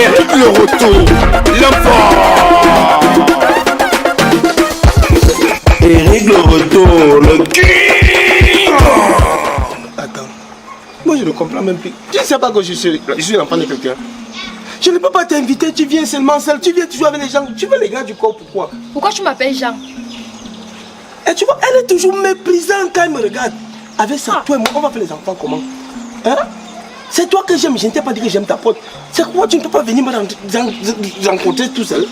Eric le retour, l'enfant. Eric le retour, le king. Attends, moi je ne comprends même plus. Tu ne sais pas que je suis l'enfant de quelqu'un. Je ne peux pas t'inviter, tu viens seulement seul, tu viens toujours avec les gens. Tu veux les gars du corps, pourquoi? Pourquoi tu m'appelles Jean? Et tu vois, elle est toujours méprisante quand elle me regarde. Avec ça, toi et moi, on va faire les enfants comment? Hein? C'est toi que j'aime, je ne t'ai pas dit que j'aime ta pote. C'est quoi, tu ne peux pas venir me rencontrer tout seul?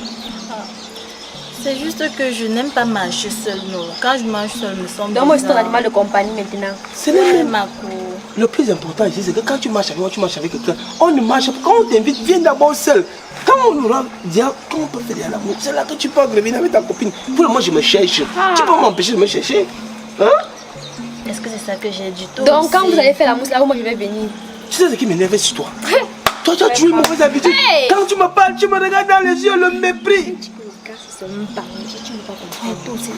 C'est juste que je n'aime pas marcher seul, non. Quand je marche seul, me semble. Donc moi, c'est ton animal de compagnie maintenant. C'est le même. Le plus important ici, c'est que quand tu marches avec moi, tu marches avec quelqu'un. On ne marche pas. Quand on t'invite, viens d'abord seul. Quand on aura dit, quand on peut faire l'amour, c'est là que tu peux revenir avec ta copine. Pour le moment, je me cherche. Tu peux m'empêcher de me chercher? Hein? Est-ce que c'est ça que j'ai dit? Donc quand vous allez faire l'amour, là où moi je vais venir. Tu sais ce qui m'énerve sur toi? Toi, tu as toujours une mauvaise habitude. Quand tu me parles, tu me regardes dans les yeux, le mépris.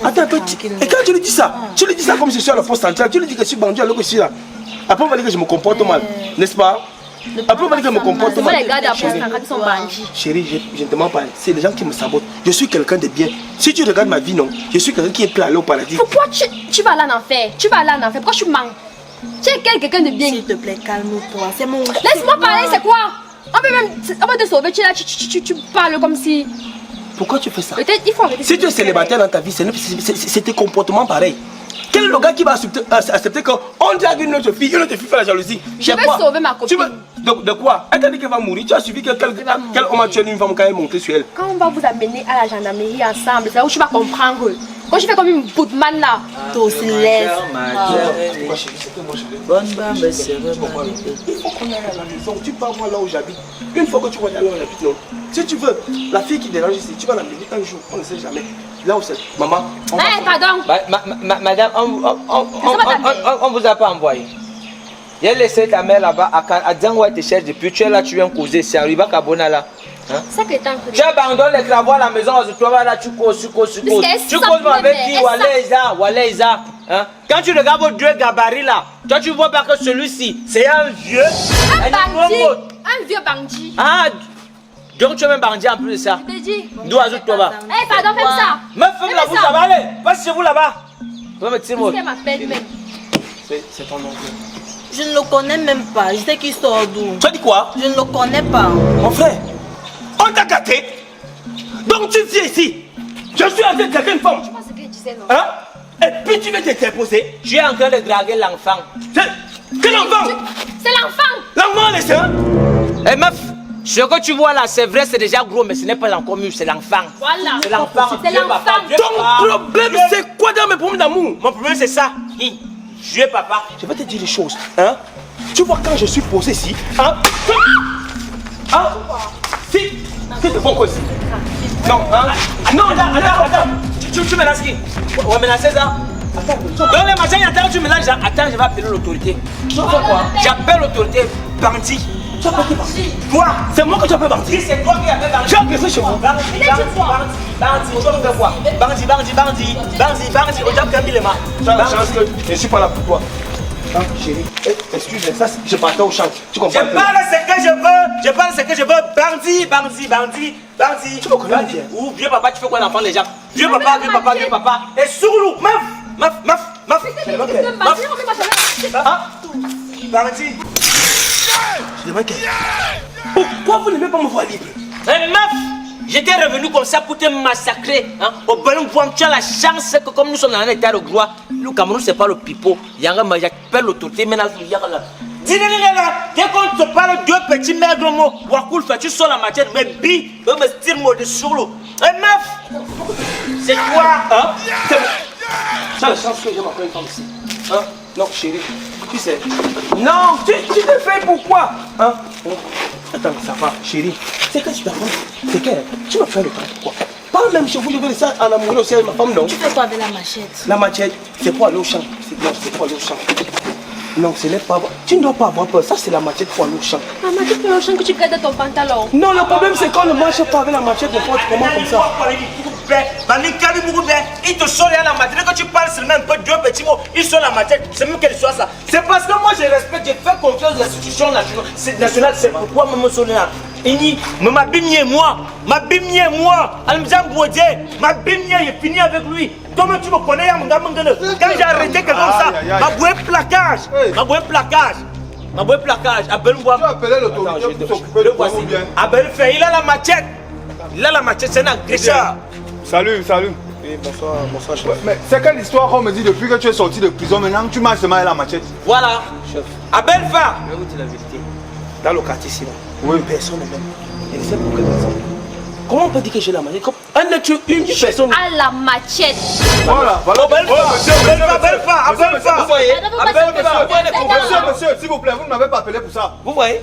Attends un peu. Et quand tu lui dis ça, tu lui dis ça comme je suis à la poste centrale, tu lui dis que je suis bandit alors que je suis là. Après on va dire que je me comporte mal, n'est-ce pas? Après on va dire que je me comporte mal. Les gars de la poste centrale sont bandits. Chérie, je ne te mens pas, c'est les gens qui me sabotent. Je suis quelqu'un de bien. Si tu regardes ma vie, non, je suis quelqu'un qui est prêt à aller au paradis. Pourquoi tu vas là en enfer? Tu vas là en enfer, pourquoi tu mens? Tu es quelqu'un de bien. S'il te plaît, calme-toi, c'est mon... Laisse-moi parler, c'est quoi? On va te sauver, tu es là, tu parles comme si... Pourquoi tu fais ça? Il faut arrêter. Si tu es célibataire dans ta vie, c'est tes comportements pareils. Quel est le gars qui va accepter qu'on drague une autre fille fait la jalousie? Je vais sauver ma copine. De quoi? Elle t'a dit qu'elle va mourir. Tu as suivi quel homme a tué une femme quand elle est montée sur elle? Quand on va vous amener à la gendarmerie ensemble, c'est là où tu vas comprendre. Quand je fais comme une boutman là. Toi aussi, laisse. Bonne bande, monsieur. Il faut qu'on aille à la maison. Tu pars voir là où j'habite. Une fois que tu vois là où j'habite, non. Si tu veux, la fille qui dérange ici, tu vas l'amener un jour. On ne sait jamais. Là où c'est. Maman. Pardon. Madame, on vous a pas envoyé. J'ai laissé ta mère là-bas à Django, elle te cherche depuis. Tu es là, tu viens causer. C'est Arriba Kabona là. C'est que tu abandonnes les travaux à la maison, tu vas là, tu causes. Tu causes avec qui? Wallah Isa. Quand tu regardes vos deux gabarits là, toi tu vois pas que celui-ci, c'est un vieux. Un vieux bandit. Ah, donc tu es même bandit en plus de ça. Je te dis. D'où ajoute-toi bas. Pardon, fais ça. Me ferme la bouche là-bas, allez. Passe chez vous là-bas. Tu vas me tirer moi. C'est ton oncle. Je ne le connais même pas. Je sais qu'il sort d'où. Tu as dit quoi? Je ne le connais pas. Mon frère, on t'a gâté. Donc tu viens ici. Je suis en train de draguer une femme. Je pense que je disais non. Hein? Et puis tu veux t'interposer. Tu es en train de draguer l'enfant. Quel enfant? C'est l'enfant. L'enfant, les sœurs. Eh meuf, ce que tu vois là, c'est vrai, c'est déjà gros, mais ce n'est pas encore mûr, c'est l'enfant. Voilà. C'est l'enfant. C'est l'enfant. Ton problème, c'est quoi dans mes problèmes d'amour? Mon problème, c'est ça. Dieu, papa. Je vais te dire les choses. Hein? Tu vois, quand je suis posé ici, hein? Si, c'est de bon quoi ici. Non, hein? Non, attends. Tu mélanges qui? On va mélanger ça. Attends. Dans les machins, attends, tu mélanges ça. Attends, je vais appeler l'autorité. Tu fais quoi? J'appelle l'autorité. Bandit. Tu appelles qui bandit? Toi. C'est moi que tu appelles bandit. Si c'est toi qui appelles bandit. J'ai agressé chez vous. Bandit. On doit faire quoi? Bandit. On doit faire Milema. Tu as la chance que je ne suis pas là pour toi. Hein, chérie, excuse-moi, ça, je partais au champ. Tu comprends? Je parle ce que je veux. Bandit. Tu me connais bien. Ou vieux papa, tu fais quoi l'enfant déjà? Vieux papa. Et sourd-loup. Meuf. Bandit. Je demande qu'elle. Pourquoi vous n'aimez pas me voir libre? Mais meuf, j'étais revenu comme ça pour te massacrer. Au Ballon Point, tu as la chance que comme nous sommes dans un état de gloire, le Cameroun c'est pas le pipeau. J'appelle l'autorité maintenant. Dis là, dès qu'on te parle deux petits maigres mots, Wakoul fait tu sors la matière, mais bi, me tire moi de sur l'eau. Eh meuf, c'est quoi? C'est bon. Tu as la chance que j'ai encore une femme ici. Non, chérie, tu sais. Non, tu te fais pourquoi? Attends, ça va, chérie. C'est que tu t'attends. C'est qu'elle. Tu vas faire le temps pourquoi? Pas même chez vous, je vais laisser en amoureux aussi avec ma femme, non? Tu fais quoi avec la machette? La machette, c'est pour aller au champ. Non, c'est pour aller au champ. Non, ce n'est pas... Tu ne dois pas avoir peur. Ça, c'est la machette pour aller au champ. La machette pour le champ que tu gardes dans ton pantalon. Non, le problème, c'est qu'on ne marche pas avec la machette de porte. Comment comme ça? il te sort à la matière. Quand tu parles seulement un peu deux petits mots, il sort la matière. C'est même quelle soit ça. C'est parce que moi je respecte, je fais confiance aux institutions nationales. C'est pourquoi je me sonne là. Mais ma bimie moi, Almzam Bouedé, ma bimie, j'ai fini avec lui. Comment tu me connais, quand j'ai arrêté quelqu'un comme ça, ma bouée placage, appelle-moi. Tu as appelé l'autorité pour s'occuper de toi ou bien? Appelle-fait, il a la machette, c'est un agresseur. Salut. Oui, bonsoir, chef. Mais c'est quelle histoire qu'on me dit depuis que tu es sorti de prison, maintenant tu marches seulement à la machette? Voilà, Chef, appelle-va. je vais vous dire la vérité. Dans le quartier ici, Oui. personne n'est même. Et c'est pour quelle raison? Comment on peut dire que j'ai la machette? Un être une personne. À la machette. Voilà. Monsieur, s'il vous plaît, vous ne m'avez pas appelé pour ça. Vous voyez?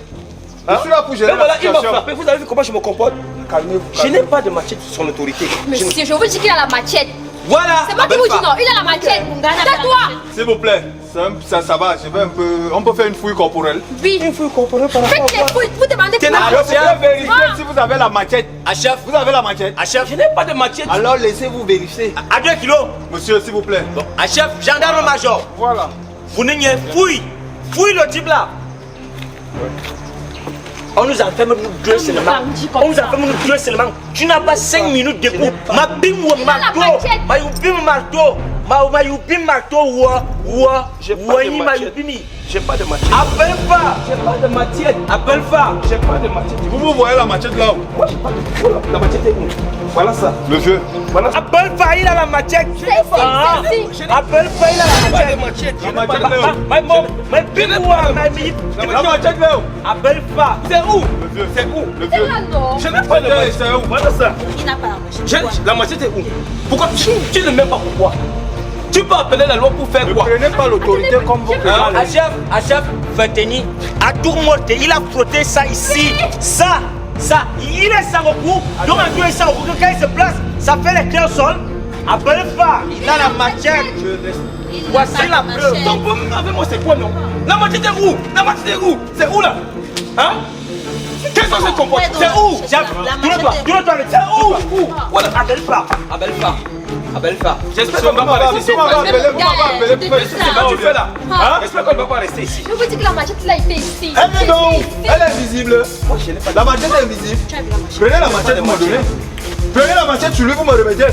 Je suis là pour gérer Mais voilà, la il m'a situation. frappé. Vous avez vu comment je me comporte? Calmez-vous. Je n'ai pas de machette sur son autorité. Monsieur, je vous dis qu'il a la machette. Voilà. C'est moi qui vous dis non, il a la machette. C'est toi. S'il vous plaît, ça va, je vais un peu. On peut faire une fouille corporelle. Oui. Il faut comprendre par rapport Faites les fouilles. Vous demandez Je quoi? vais vérifier si vous avez la machette. Achef, Vous avez la machette? Je n'ai pas de machette. Alors laissez-vous vérifier. à 2 kilos. Monsieur, s'il vous plaît. Bon, achef, gendarme major. Voilà. Vous n'ayez fouille le type là. On nous enferme nous deux seulement. Tu n'as pas 5 minutes de coup. Ma bim ou marteau. Ma youbim marteau. Ma youbim marteau ou J'ai pas de machette. appelle pas. J'ai pas de machette. Appelle pas. J'ai pas de machette. Vous voyez la machette là-haut? Moi, j'ai pas de. Voilà, la machette est où? Voilà ça. Le vieux. Voilà. Appelle pas, il a la machette. Appelle pas, il a la machette. La machette là-haut. Ma bim ou La machette là-haut. appelle pas. C'est où? Le vieux. C'est où? Le vieux. Je n'ai pas de machette. C'est où? Voilà ça. Il n'a pas la machette. La machette est où? Pourquoi tu ne m'aimes pas pourquoi? Tu peux appeler la loi pour faire Ne quoi? prenez pas l'autorité comme vous prenez. Achef, Fateni, à tout morte, il a frotté ça ici. Ça, il est sans recours. Donc, en tout sans recours, quand il se place, ça fait les clés au sol. Appelle pas, il a la machette. Voici la preuve. Ton problème avec moi, c'est quoi, non? La machette est où? La machette est où? C'est où là? Hein? Qu'est-ce que c'est qu'on voit? C'est où? Tourne-toi, c'est où? Voilà, appelle pas. J'espère qu'on ne va pas rester ici. Vous m'avez appelé pour faire C'est ce que tu fais là. Hein? J'espère qu'on ne va pas rester ici. Je vous dis que la machette là était ici. Elle est donc, elle est visible. Moi, je n'ai pas de La machette est invisible. Prenez la machette, vous me donnez. Prenez la machette sur lui, vous me remettez.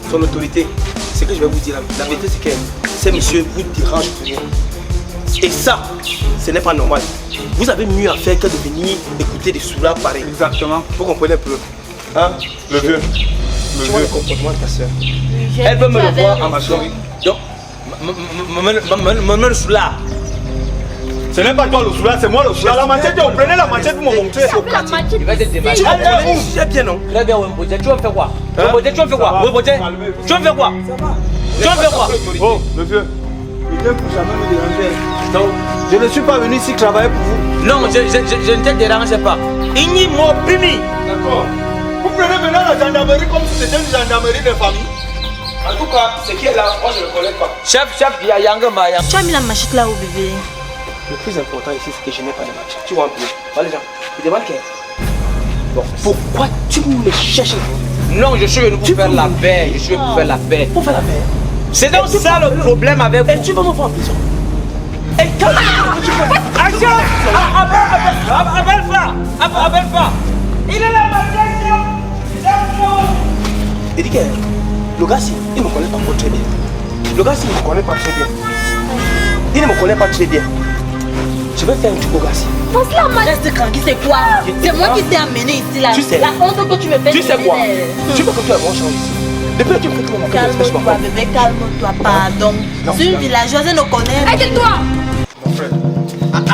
son autorité. Ce que je vais vous dire, la vérité, c'est que ces messieurs vous dérangent toujours. Et ça, ce n'est pas normal. Vous avez mieux à faire que de venir écouter des soulards pareils. Exactement. Vous comprenez un peu. Hein? Le vieux. Tu vois le comportement de ta soeur. Elle veut me le voir en ma chérie. Donc, me le soulard. Ce n'est pas toi le soulard, c'est moi le soulard. La machette, vous prenez la machette, vous me montrez. La machette. Il va te démarrer. Tu es bien, non? Très bien, Wemboté, tu vas faire quoi? Wemboté, tu vas faire quoi? Wemboté, tu vas faire quoi? Tu vas faire quoi? Oh, le vieux. Il vient pour jamais me déranger. Donc, je ne suis pas venu ici travailler pour vous. Non, je ne te dérange pas. Igni mo bimi. D'accord. Vous prenez maintenant la gendarmerie comme si c'était une gendarmerie de famille. En tout cas, ce qui est là, moi je ne le connais pas. Chef, il y a Yanga Maya. Tu as mis la machette là où bébé? Le plus important ici, c'est que je n'ai pas de match. Tu vois un peu. Voilà les gens. Tu demandes qu'elle. Bon, pourquoi tu me cherches? Non, je suis venu pour faire la paix. Je suis venu pour faire la paix. Pour faire la paix. C'est donc ça le problème avec vous. Et tu vas me voir en prison. Et quand tu peux. Appelle pas. Il est là, ma Il dit que le gars, il ne me connaît pas très bien. Le gars, il ne me connaît pas très bien. Il ne me connaît pas très bien. Je vais faire un truc au gars. Pense la machette. Reste tranquille, c'est quoi? C'est moi qui t'ai amené ici là. Tu sais. La honte que tu me fais. Tu sais quoi? Tu veux que tu aies mon chance ici. Depuis que tu me fais que mon Calme-toi, bébé, calme-toi, pardon. C'est une villageoise, elle nous connaît. Aide-toi.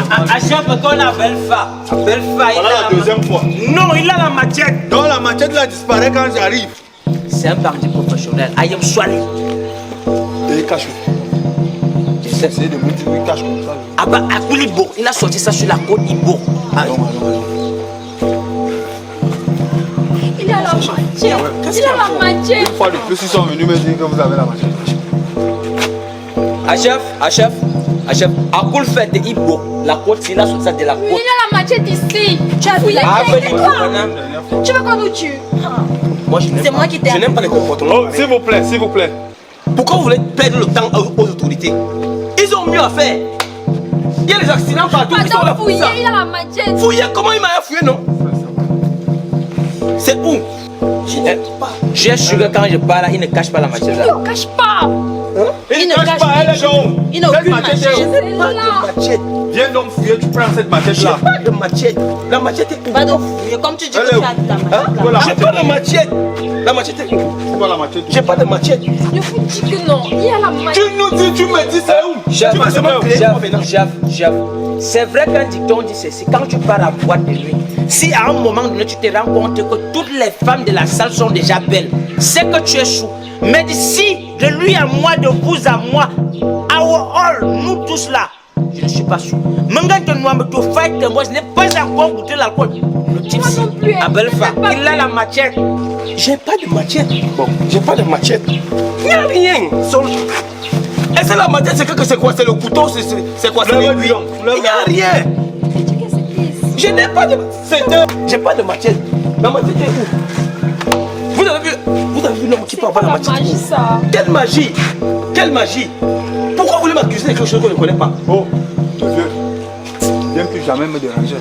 À chaque fois qu'on appelle Fa, il Voilà a la deuxième fois. Non, il a la machette. Donc la machette là disparaît quand j'arrive. C'est un parti professionnel. Ayem Swali. Et il cache. J'essaie de me dire, il cache comme ça. Ah bah, Akulibo, il a sorti ça sur la côte Ibo. Il a la machette. Il a la machette. Une fois de plus, ils sont venus me dire que vous avez la machette. Achef, Akul fait de Ibo. La côte, c'est là, sur ça de la Oui, côte. il a la machette ici. Tu as fouillé. Tu veux qu'on nous tue? Moi, je n'aime C'est pas. moi qui t'ai Je n'aime pas les comportements. Oh, s'il vous plaît, s'il vous plaît. Pourquoi vous voulez perdre le temps aux autorités? Ils ont mieux à faire. Il y a des accidents partout. Ils sont là Attends, pour fouiller, ça. il a la machette. Fouiller, comment il m'a fouillé, non? C'est où? Je n'aime pas. J'ai su que quand je parle, il ne cache pas la machette là. Ne cache pas. Il ne cache pas, elle est donc. Il n'a Cette aucune machette machette. est où? J'ai pas de machette. Viens donc fouiller, tu prends cette machette J'ai là. pas de machette. La machette est où? Va donc fouiller. Comme tu dis Elle que est tu as où? ta machette Voilà. là. J'ai pas de machette. La machette est où? C'est quoi la machette? J'ai pas de machette. Je vous dis que non. Il y a la machette. Tu nous dis, tu me dis c'est où? Tu vas seulement créer moi maintenant. J'avoue. C'est vrai qu'un dicton dit ceci. Quand tu pars à boîte de nuit, si à un moment donné tu te rends compte que toutes les femmes de la salle sont déjà belles, c'est que tu es chou. Mais d'ici, de lui à moi, de vous à moi, our all, nous tous là, je ne suis pas chou. Mangan moi, me to fight, moi, je n'ai pas encore goûté l'alcool. Le type, Moi non plus, à belle femme, pas il a la machette. J'ai pas de machette. Bon, j'ai pas de machette. Il n'y a rien. Et c'est la machette, c'est quoi? C'est le couteau, c'est quoi? C'est l'aiguille. Il n'y a rien. Je n'ai pas de machette. J'ai pas de machette. La machette est où? Vous avez vu l'homme qui peut avoir la machette? magie, ça. Quelle magie? Quelle magie? Pourquoi vous voulez m'accuser de quelque chose que je ne connais pas? Oh, tout vieux. Viens plus jamais me déranger.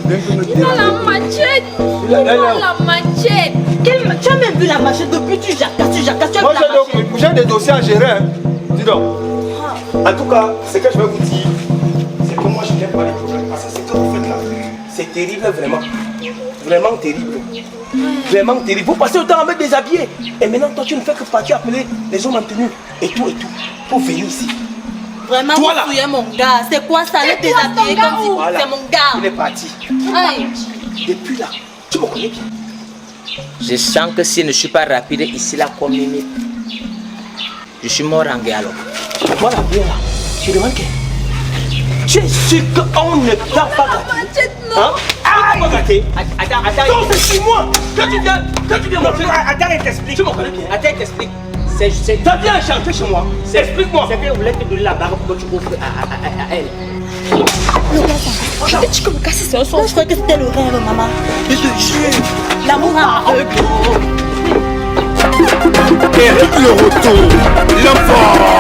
Viens plus me Il a la déranger. machette. Il Elle a est où? la machette. Tu as même vu la machette depuis tu jacasses, tu as Moi vu la machette. j'ai des dossiers à gérer. Hein. Dis donc. En tout cas, ce que je vais vous dire, c'est que moi je n'aime pas les problèmes. Parce que ce que vous faites là, c'est terrible vraiment. Vraiment terrible. Vraiment terrible. Vous passez le temps à me déshabiller. Et maintenant, toi, tu ne fais que partir appeler les hommes en tenue. Et tout, pour venir ici. Vraiment, vous Voilà. fouillez mon gars. C'est quoi ça? Les quoi, déshabiller ton gars, comme si où? Voilà. c'est mon gars. Il est parti. Aïe. Depuis là, tu me connais bien. Je sens que si je ne suis pas rapide ici là comme Mimi, je suis mort en guerre alors. Voilà, viens là. Je demande que. Tu es sûr qu'on ne t'a pas gâté? Machette, non. Hein? Ah, pas gâté. Attends, Non, c'est sur moi. Quand tu viens montrer. attends, il t'explique. Tu me connais bien. Attends, il t'explique. C'est T'as bien chanté chez moi. Explique-moi. qu'elle voulait te donner la bague pour que tu ouvres à elle. Je t'ai dit que me casser, c'est un son. Je croyais que c'était le rêve, maman. Je te jure. L'amour a aveugle. Eric le retour, l'enfant.